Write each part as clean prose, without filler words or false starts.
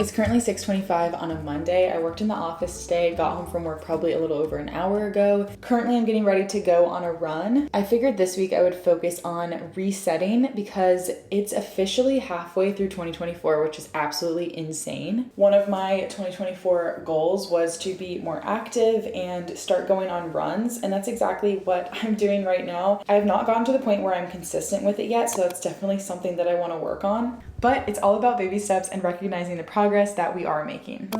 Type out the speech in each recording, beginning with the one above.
It's currently 6:25 on a Monday. I worked in the office today, got home from work probably a little over an hour ago. Currently, I'm getting ready to go on a run. I figured this week I would focus on resetting because it's officially halfway through 2024, which is absolutely insane. One of my 2024 goals was to be more active and start going on runs, and that's exactly what I'm doing right now. I have not gotten to the point where I'm consistent with it yet, so that's definitely something that I want to work on. But it's all about baby steps and recognizing the progress that we are making.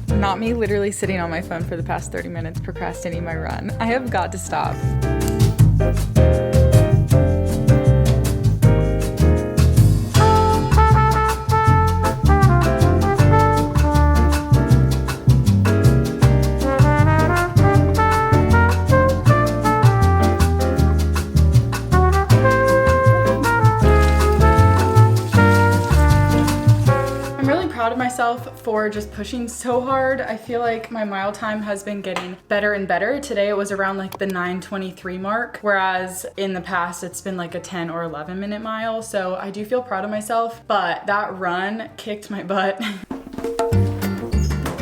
Not me literally sitting on my phone for the past 30 minutes procrastinating my run. I have got to stop. Of myself for just pushing so hard. I feel like my mile time has been getting better and better. Today it was around like the 9:23 mark, whereas in the past it's been like a 10 or 11 minute mile. So I do feel proud of myself, but that run kicked my butt.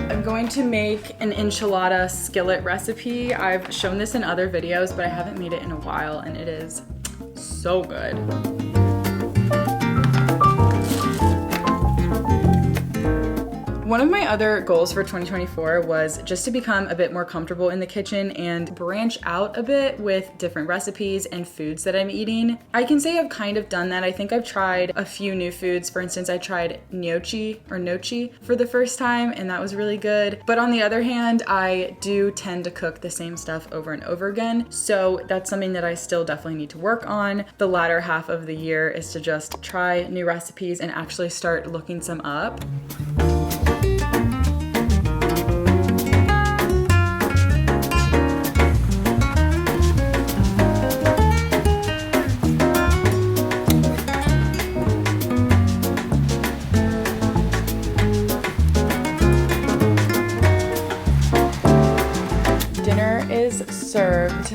I'm going to make an enchilada skillet recipe. I've shown this in other videos, but I haven't made it in a while and it is so good. One of my other goals for 2024 was just to become a bit more comfortable in the kitchen and branch out a bit with different recipes and foods that I'm eating. I can say I've kind of done that. I think I've tried a few new foods. For instance, I tried gnocchi for the first time, and that was really good. But on the other hand, I do tend to cook the same stuff over and over again. So that's something that I still definitely need to work on. The latter half of the year is to just try new recipes and actually start looking some up. Dinner is served.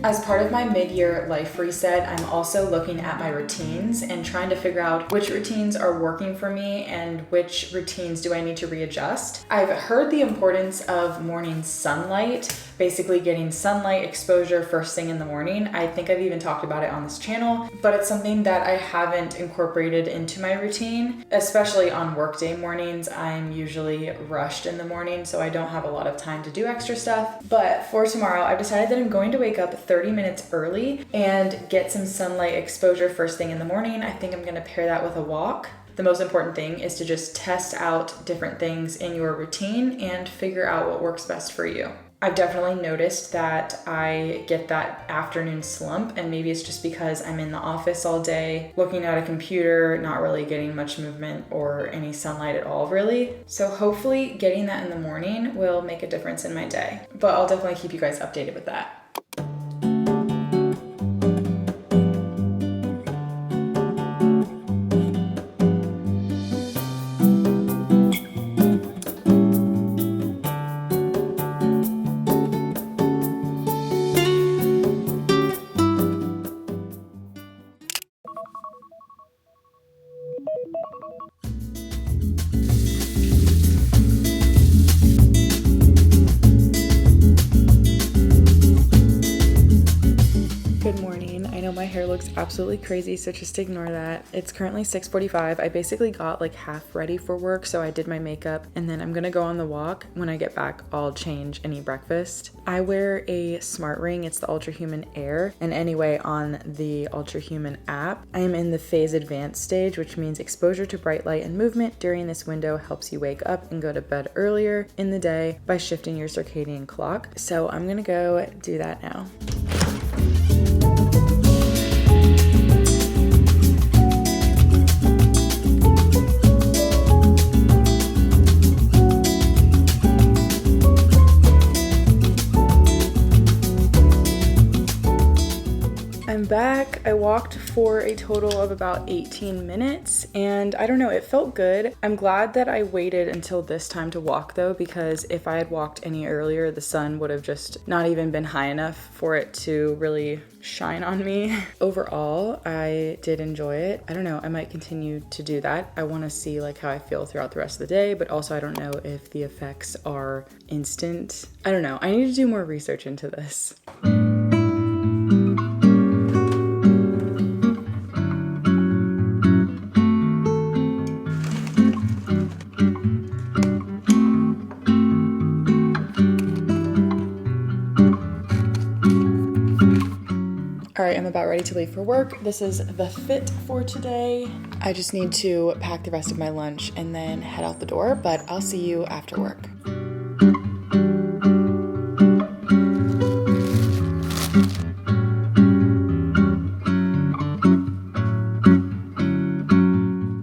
As part of my mid-year life reset, I'm also looking at my routines and trying to figure out which routines are working for me and which routines do I need to readjust. I've heard the importance of morning sunlight, basically getting sunlight exposure first thing in the morning. I think I've even talked about it on this channel, but it's something that I haven't incorporated into my routine, especially on workday mornings. I'm usually rushed in the morning, so I don't have a lot of time to do extra stuff. But for tomorrow, I've decided that I'm going to wake up 30 minutes early and get some sunlight exposure first thing in the morning. I think I'm gonna pair that with a walk. The most important thing is to just test out different things in your routine and figure out what works best for you. I've definitely noticed that I get that afternoon slump, and maybe it's just because I'm in the office all day, looking at a computer, not really getting much movement or any sunlight at all, really. So hopefully getting that in the morning will make a difference in my day, but I'll definitely keep you guys updated with that. My hair looks absolutely crazy, so just ignore that. It's currently 6:45. I basically got like half ready for work, so I did my makeup and then I'm gonna go on the walk. When I get back, I'll change and eat breakfast. I wear a smart ring. It's the Ultrahuman AIR, and anyway, on the Ultrahuman app, I am in the phase advanced stage, which means exposure to bright light and movement during this window helps you wake up and go to bed earlier in the day by shifting your circadian clock. So I'm gonna go do that now. I walked for a total of about 18 minutes and I don't know, it felt good. I'm glad that I waited until this time to walk though, because if I had walked any earlier, the sun would have just not even been high enough for it to really shine on me. Overall, I did enjoy it. I don't know, I might continue to do that. I want to see like how I feel throughout the rest of the day, but also I don't know if the effects are instant. I don't know, I need to do more research into this. All right, I'm about ready to leave for work. This is the fit for today. I just need to pack the rest of my lunch and then head out the door, but I'll see you after work.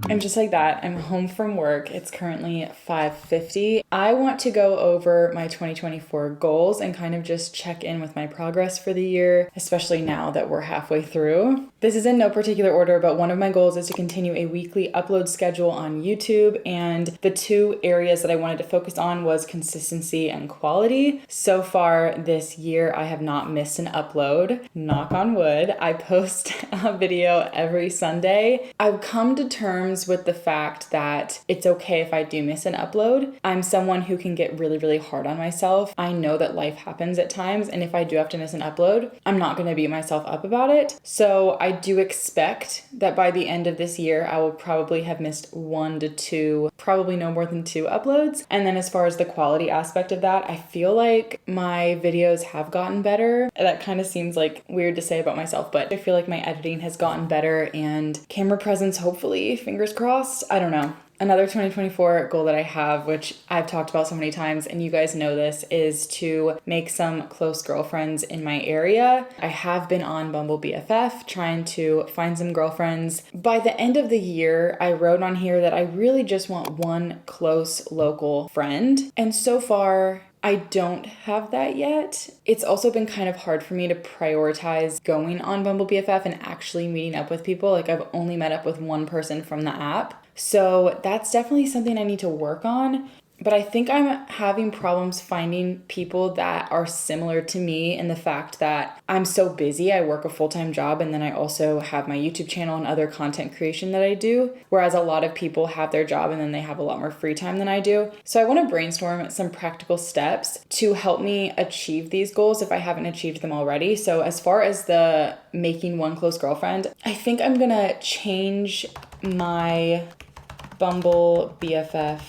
And just like that, I'm home from work. It's currently 5:50. I want to go over my 2024 goals and kind of just check in with my progress for the year, especially now that we're halfway through. This is in no particular order, but one of my goals is to continue a weekly upload schedule on YouTube. And the two areas that I wanted to focus on was consistency and quality. So far this year, I have not missed an upload. Knock on wood. I post a video every Sunday. I've come to terms with the fact that it's okay if I do miss an upload. I'm someone who can get really, really hard on myself. I know that life happens at times, and if I do have to miss an upload, I'm not going to beat myself up about it. So I do expect that by the end of this year, I will probably have missed 1 to 2, probably no more than 2 uploads. And then as far as the quality aspect of that, I feel like my videos have gotten better. That kind of seems like weird to say about myself, but I feel like my editing has gotten better and camera presence, hopefully, fingers crossed. I don't know. Another 2024 goal that I have, which I've talked about so many times, and you guys know this, is to make some close girlfriends in my area. I have been on Bumble BFF trying to find some girlfriends. By the end of the year, I wrote on here that I really just want one close local friend. And so far, I don't have that yet. It's also been kind of hard for me to prioritize going on Bumble BFF and actually meeting up with people. Like I've only met up with one person from the app. So that's definitely something I need to work on. But I think I'm having problems finding people that are similar to me in the fact that I'm so busy. I work a full-time job and then I also have my YouTube channel and other content creation that I do. Whereas a lot of people have their job and then they have a lot more free time than I do. So I want to brainstorm some practical steps to help me achieve these goals if I haven't achieved them already. So as far as the making one close girlfriend, I think I'm going to change my Bumble BFF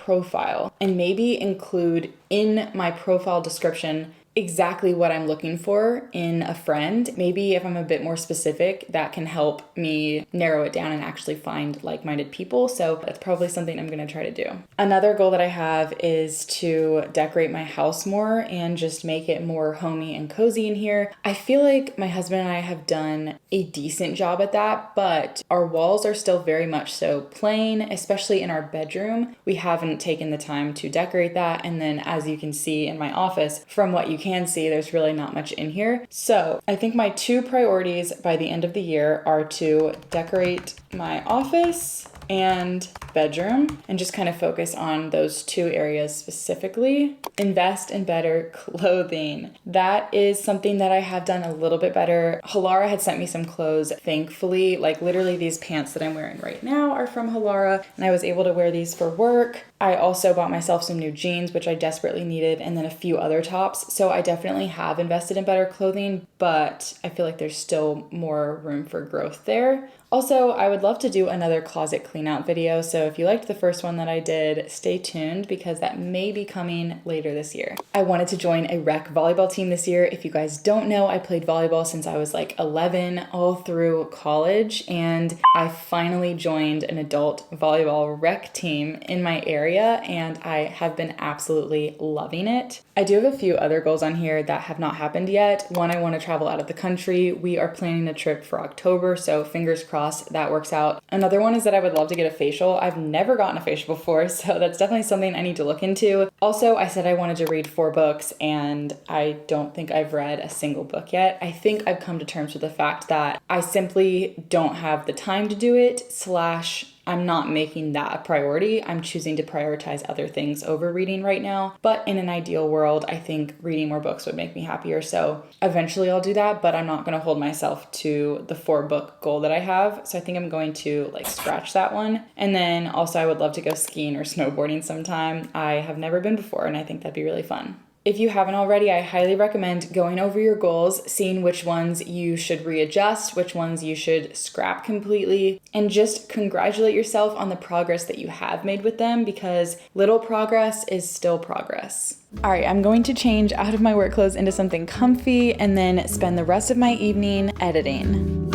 profile and maybe include in my profile description exactly what I'm looking for in a friend. Maybe if I'm a bit more specific, that can help me narrow it down and actually find like-minded people. So that's probably something I'm going to try to do. Another goal that I have is to decorate my house more and just make it more homey and cozy in here. I feel like my husband and I have done a decent job at that, but our walls are still very much so plain, especially in our bedroom. We haven't taken the time to decorate that. And then as you can see in my office, from what you can see, there's really not much in here. So I think my 2 priorities by the end of the year are to decorate my office and bedroom and just kind of focus on those 2 areas specifically. Invest in better clothing. That is something that I have done a little bit better. Halara had sent me some clothes, thankfully. Like literally these pants that I'm wearing right now are from Halara and I was able to wear these for work. I also bought myself some new jeans, which I desperately needed, and then a few other tops. So I definitely have invested in better clothing, but I feel like there's still more room for growth there. Also, I would love to do another closet clean out video. So if you liked the first one that I did, stay tuned because that may be coming later this year. I wanted to join a rec volleyball team this year. If you guys don't know, I played volleyball since I was like 11 all through college, and I finally joined an adult volleyball rec team in my area and I have been absolutely loving it. I do have a few other goals on here that have not happened yet. One, I want to travel out of the country. We are planning a trip for October, so fingers crossed cross, that works out. Another one is that I would love to get a facial. I've never gotten a facial before, so that's definitely something I need to look into. Also, I said I wanted to read 4 books, and I don't think I've read a single book yet. I think I've come to terms with the fact that I simply don't have the time to do it, / I'm not making that a priority. I'm choosing to prioritize other things over reading right now. But in an ideal world, I think reading more books would make me happier. So eventually I'll do that, but I'm not going to hold myself to the 4-book goal that I have. So I think I'm going to scratch that one. And then also I would love to go skiing or snowboarding sometime. I have never been before, and I think that'd be really fun. If you haven't already, I highly recommend going over your goals, seeing which ones you should readjust, which ones you should scrap completely, and just congratulate yourself on the progress that you have made with them, because little progress is still progress. All right, I'm going to change out of my work clothes into something comfy and then spend the rest of my evening editing.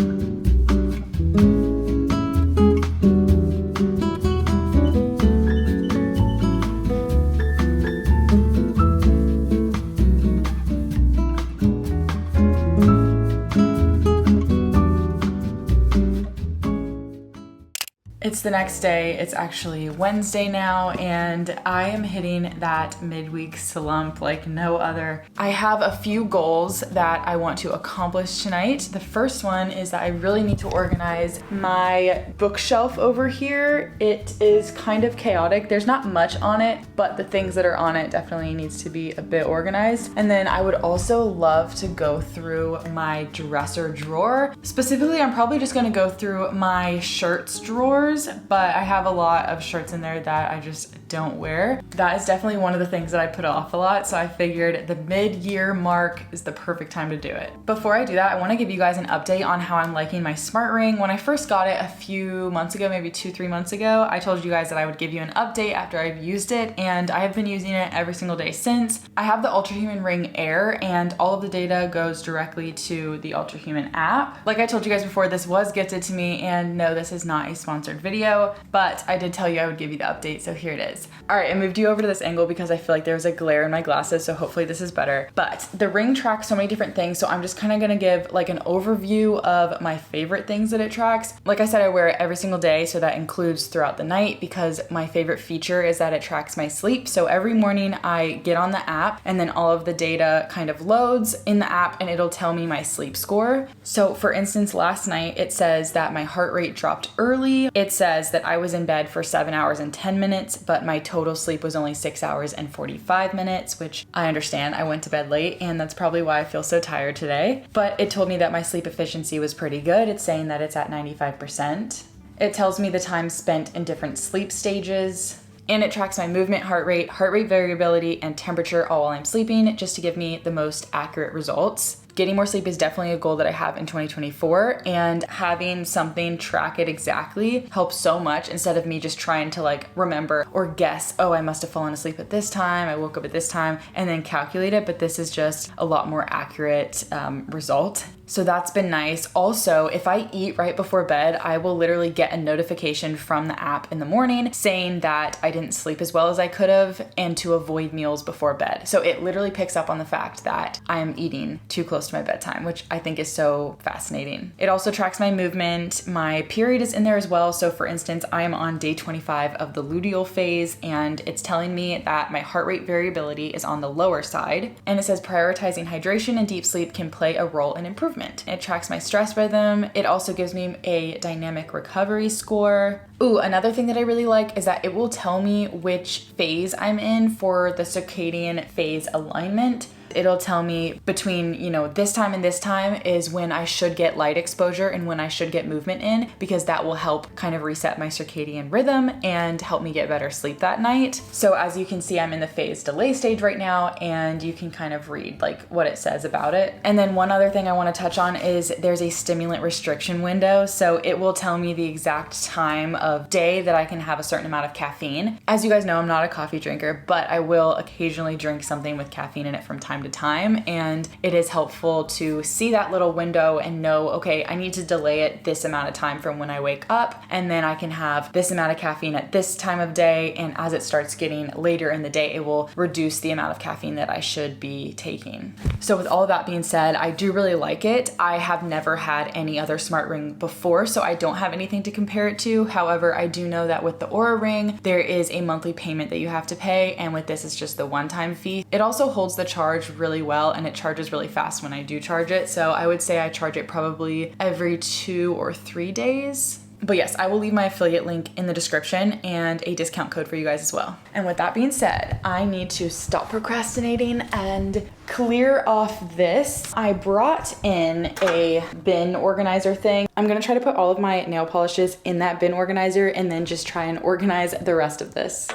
It's the next day. It's actually Wednesday now, and I am hitting that midweek slump like no other. I have a few goals that I want to accomplish tonight. The first one is that I really need to organize my bookshelf over here. It is kind of chaotic. There's not much on it, but the things that are on it definitely needs to be a bit organized. And then I would also love to go through my dresser drawer. Specifically, I'm probably just gonna go through my shirts drawers, but I have a lot of shirts in there that I just don't wear. That is definitely one of the things that I put off a lot, so I figured the mid-year mark is the perfect time to do it. Before I do that, I want to give you guys an update on how I'm liking my smart ring. When I first got it a few months ago, maybe 2-3 months ago, I told you guys that I would give you an update after I've used it, and I have been using it every single day since. I have the Ultrahuman Ring AIR, and all of the data goes directly to the Ultrahuman app. Like I told you guys before, this was gifted to me, and no, this is not a sponsored video, but I did tell you I would give you the update, so here it is. All right, I moved you over to this angle because I feel like there was a glare in my glasses, so hopefully this is better. But the ring tracks so many different things, so I'm just kind of gonna give like an overview of my favorite things that it tracks. Like I said, I wear it every single day, so that includes throughout the night, because my favorite feature is that it tracks my sleep. So every morning I get on the app, and then all of the data kind of loads in the app, and it'll tell me my sleep score. So for instance, last night it says that my heart rate dropped early. It says that I was in bed for 7 hours and 10 minutes, but my total sleep was only 6 hours and 45 minutes, which I understand. I went to bed late, and that's probably why I feel so tired today. But it told me that my sleep efficiency was pretty good. It's saying that it's at 95%. It tells me the time spent in different sleep stages. And it tracks my movement, heart rate variability, and temperature all while I'm sleeping, just to give me the most accurate results. Getting more sleep is definitely a goal that I have in 2024, and having something track it exactly helps so much, instead of me just trying to remember or guess, oh, I must have fallen asleep at this time, I woke up at this time, and then calculate it. But this is just a lot more accurate result. So that's been nice. Also, if I eat right before bed, I will literally get a notification from the app in the morning saying that I didn't sleep as well as I could have, and to avoid meals before bed. So it literally picks up on the fact that I am eating too close to my bedtime, which I think is so fascinating. It also tracks my movement. My period is in there as well. So for instance, I am on day 25 of the luteal phase, and it's telling me that my heart rate variability is on the lower side. And it says prioritizing hydration and deep sleep can play a role in improvement. It tracks my stress rhythm. It also gives me a dynamic recovery score. Ooh, another thing that I really like is that it will tell me which phase I'm in for the circadian phase alignment. It'll tell me between, this time and this time is when I should get light exposure and when I should get movement in, because that will help kind of reset my circadian rhythm and help me get better sleep that night. So as you can see, I'm in the phase delay stage right now, and you can kind of read what it says about it. And then one other thing I want to touch on is there's a stimulant restriction window. So it will tell me the exact time of day that I can have a certain amount of caffeine. As you guys know, I'm not a coffee drinker, but I will occasionally drink something with caffeine in it from time time to time, and it is helpful to see that little window and know, okay, I need to delay it this amount of time from when I wake up, and then I can have this amount of caffeine at this time of day, and as it starts getting later in the day, it will reduce the amount of caffeine that I should be taking. So with all of that being said, I do really like it. I have never had any other smart ring before, so I don't have anything to compare it to. However, I do know that with the Oura Ring, there is a monthly payment that you have to pay, and with this, it's just the one-time fee. It also holds the charge really well, and it charges really fast when I do charge it. So I would say I charge it probably every 2 or 3 days. But yes, I will leave my affiliate link in the description and a discount code for you guys as well. And with that being said, I need to stop procrastinating and clear off this. I brought in a bin organizer thing. I'm gonna try to put all of my nail polishes in that bin organizer and then just try and organize the rest of this.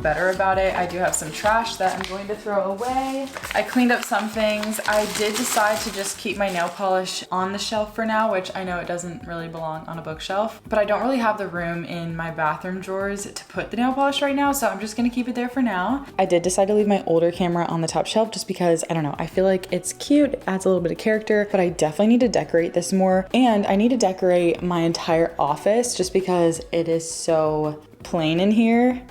Better about it. I do have some trash that I'm going to throw away. I cleaned up some things. I did decide to just keep my nail polish on the shelf for now, which I know it doesn't really belong on a bookshelf, but I don't really have the room in my bathroom drawers to put the nail polish right now, so I'm just gonna keep it there for now. I did decide to leave my older camera on the top shelf just because, I don't know, I feel like it's cute, it adds a little bit of character, but I definitely need to decorate this more, and I need to decorate my entire office just because it is so plain in here.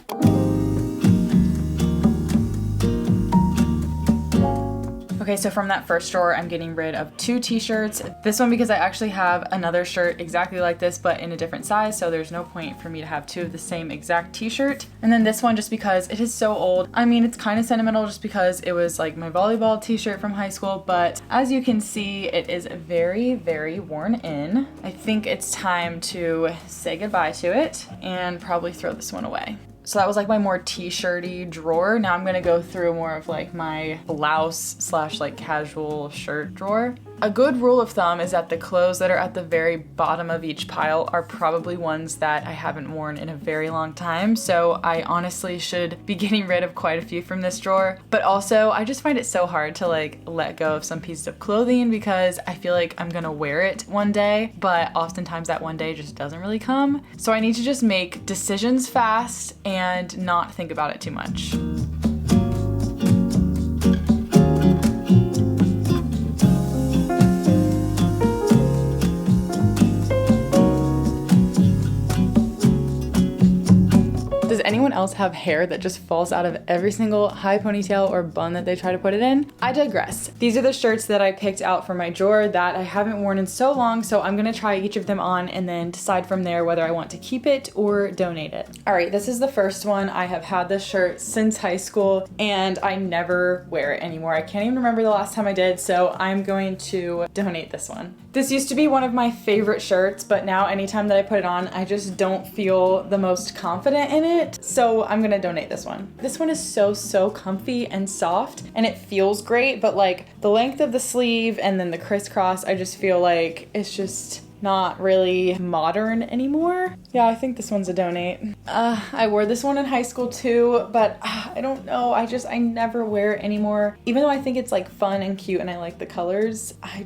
Okay, so from that first drawer, I'm getting rid of 2 t-shirts. This one because I actually have another shirt exactly like this, but in a different size, so there's no point for me to have 2 of the same exact t-shirt. And then this one just because it is so old. I mean, it's kind of sentimental just because it was like my volleyball t-shirt from high school, but as you can see, it is very, very worn in. I think it's time to say goodbye to it and probably throw this one away. So that was like my more t-shirty drawer. Now I'm gonna go through more of like my blouse slash like casual shirt drawer. A good rule of thumb is that the clothes that are at the very bottom of each pile are probably ones that I haven't worn in a very long time. So I honestly should be getting rid of quite a few from this drawer. But also I just find it so hard to like let go of some pieces of clothing because I feel like I'm gonna wear it one day, but oftentimes that one day just doesn't really come. So I need to just make decisions fast and not think about it too much. Does anyone else have hair that just falls out of every single high ponytail or bun that they try to put it in? I digress. These are the shirts that I picked out from my drawer that I haven't worn in so long, so I'm gonna try each of them on and then decide from there whether I want to keep it or donate it. All right, this is the first one. I have had this shirt since high school and I never wear it anymore. I can't even remember the last time I did, so I'm going to donate this one. This used to be one of my favorite shirts, but now anytime that I put it on, I just don't feel the most confident in it. So I'm gonna donate this one. This one is so comfy and soft and it feels great, but like the length of the sleeve and then the crisscross, I just feel like it's just not really modern anymore. Yeah, I think this one's a donate. I wore this one in high school too, but I don't know. I never wear it anymore. Even though I think it's like fun and cute and I like the colors, I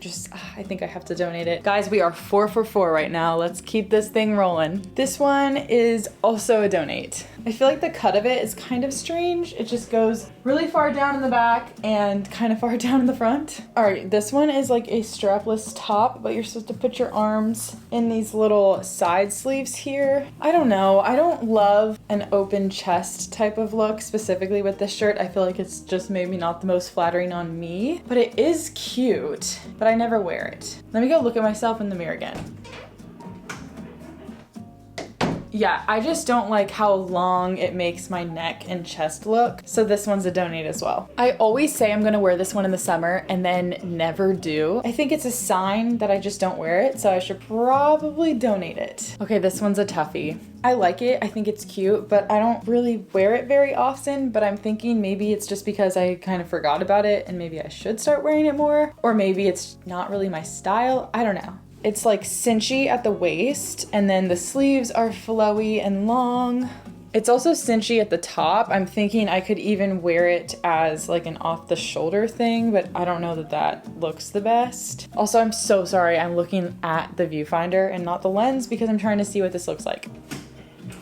think I have to donate it. Guys, we are 4 for 4 right now. Let's keep this thing rolling. This one is also a donate. I feel like the cut of it is kind of strange. It just goes really far down in the back and kind of far down in the front. All right, this one is like a strapless top, but you're supposed to put your arms in these little side sleeves here. I don't know. I don't love an open chest type of look, specifically with this shirt. I feel like it's just maybe not the most flattering on me, but it is cute, but I never wear it. Let me go look at myself in the mirror again. Yeah, I just don't like how long it makes my neck and chest look. So this one's a donate as well. I always say I'm gonna wear this one in the summer and then never do. I think it's a sign that I just don't wear it, so I should probably donate it. Okay, this one's a toughie. I like it, I think it's cute, but I don't really wear it very often, but I'm thinking maybe it's just because I kind of forgot about it and maybe I should start wearing it more, or maybe it's not really my style, I don't know. It's like cinchy at the waist, and then the sleeves are flowy and long. It's also cinchy at the top. I'm thinking I could even wear it as like an off the shoulder thing, but I don't know that that looks the best. Also, I'm so sorry, I'm looking at the viewfinder and not the lens because I'm trying to see what this looks like.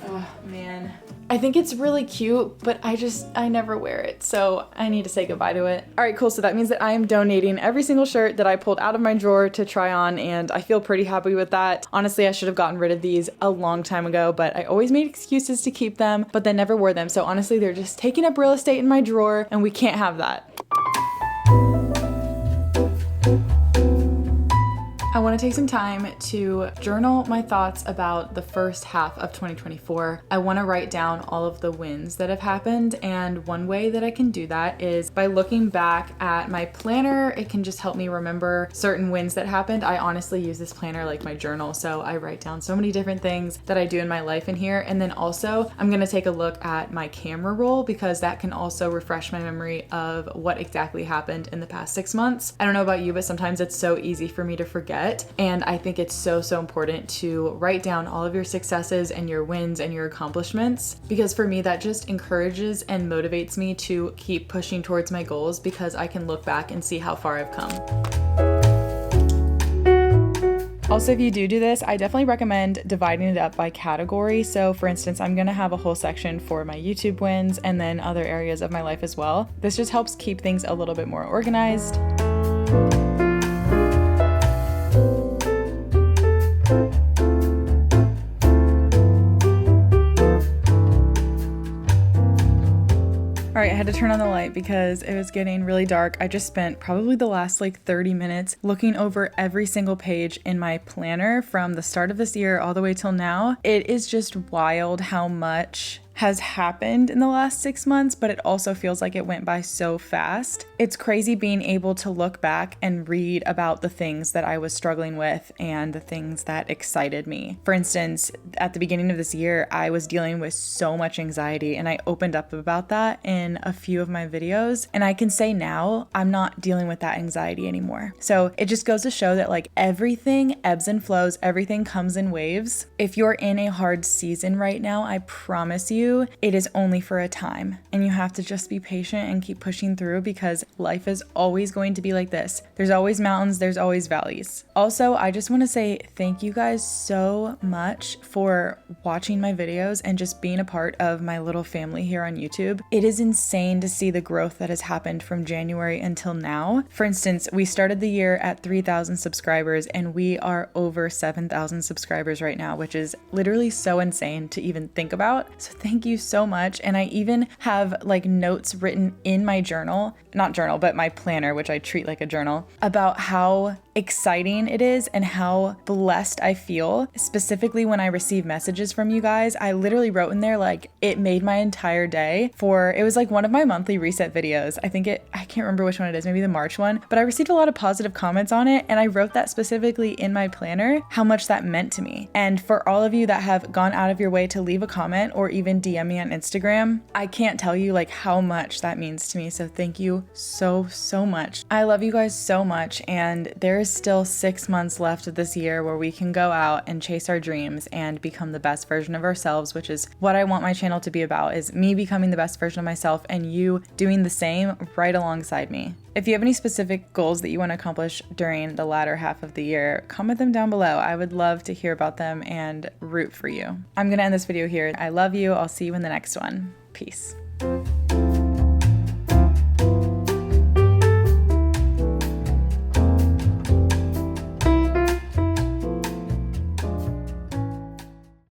Oh man. I think it's really cute, but I never wear it, so I need to say goodbye to it. All right, cool, so that means that I am donating every single shirt that I pulled out of my drawer to try on, and I feel pretty happy with that. Honestly, I should have gotten rid of these a long time ago, but I always made excuses to keep them, but then never wore them, so honestly, they're just taking up real estate in my drawer, and we can't have that. I want to take some time to journal my thoughts about the first half of 2024. I want to write down all of the wins that have happened, and one way that I can do that is by looking back at my planner. It can just help me remember certain wins that happened. I honestly use this planner like my journal, so I write down so many different things that I do in my life in here. And then also I'm going to take a look at my camera roll because that can also refresh my memory of what exactly happened in the past 6 months. I don't know about you, but sometimes it's so easy for me to forget. And I think it's so important to write down all of your successes and your wins and your accomplishments, because for me that just encourages and motivates me to keep pushing towards my goals because I can look back and see how far I've come. Also, if you do this, I definitely recommend dividing it up by category. So for instance, I'm gonna have a whole section for my YouTube wins and then other areas of my life as well. This just helps keep things a little bit more organized. All right, I had to turn on the light because it was getting really dark. I just spent probably the last like 30 minutes looking over every single page in my planner from the start of this year all the way till now. It is just wild how much has happened in the last 6 months, but it also feels like it went by so fast. It's crazy being able to look back and read about the things that I was struggling with and the things that excited me. For instance, at the beginning of this year, I was dealing with so much anxiety, and I opened up about that in a few of my videos, and I can say now I'm not dealing with that anxiety anymore. So it just goes to show that like everything ebbs and flows, everything comes in waves. If you're in a hard season right now, I promise you, it is only for a time, and you have to just be patient and keep pushing through because life is always going to be like this. There's always mountains, there's always valleys. Also, I just want to say thank you guys so much for watching my videos and just being a part of my little family here on YouTube. It is insane to see the growth that has happened from January until now. For instance, we started the year at 3,000 subscribers and we are over 7,000 subscribers right now, which is literally so insane to even think about. So thank you so much. And I even have like notes written in my journal, not journal, but my planner, which I treat like a journal, about how exciting it is and how blessed I feel, specifically when I receive messages from you guys. I literally wrote in there like it made my entire day. It was like one of my monthly reset videos. I can't remember which one it is, maybe the March one, but I received a lot of positive comments on it, and I wrote that specifically in my planner, how much that meant to me. And for all of you that have gone out of your way to leave a comment or even DM me on Instagram, I can't tell you like how much that means to me. So thank you so much. I love you guys so much, and there is still 6 months left of this year where we can go out and chase our dreams and become the best version of ourselves, which is what I want my channel to be about, is me becoming the best version of myself and you doing the same right alongside me. If you have any specific goals that you want to accomplish during the latter half of the year, comment them down below. I would love to hear about them and root for you. I'm going to end this video here. I love you. I'll see you in the next one. Peace.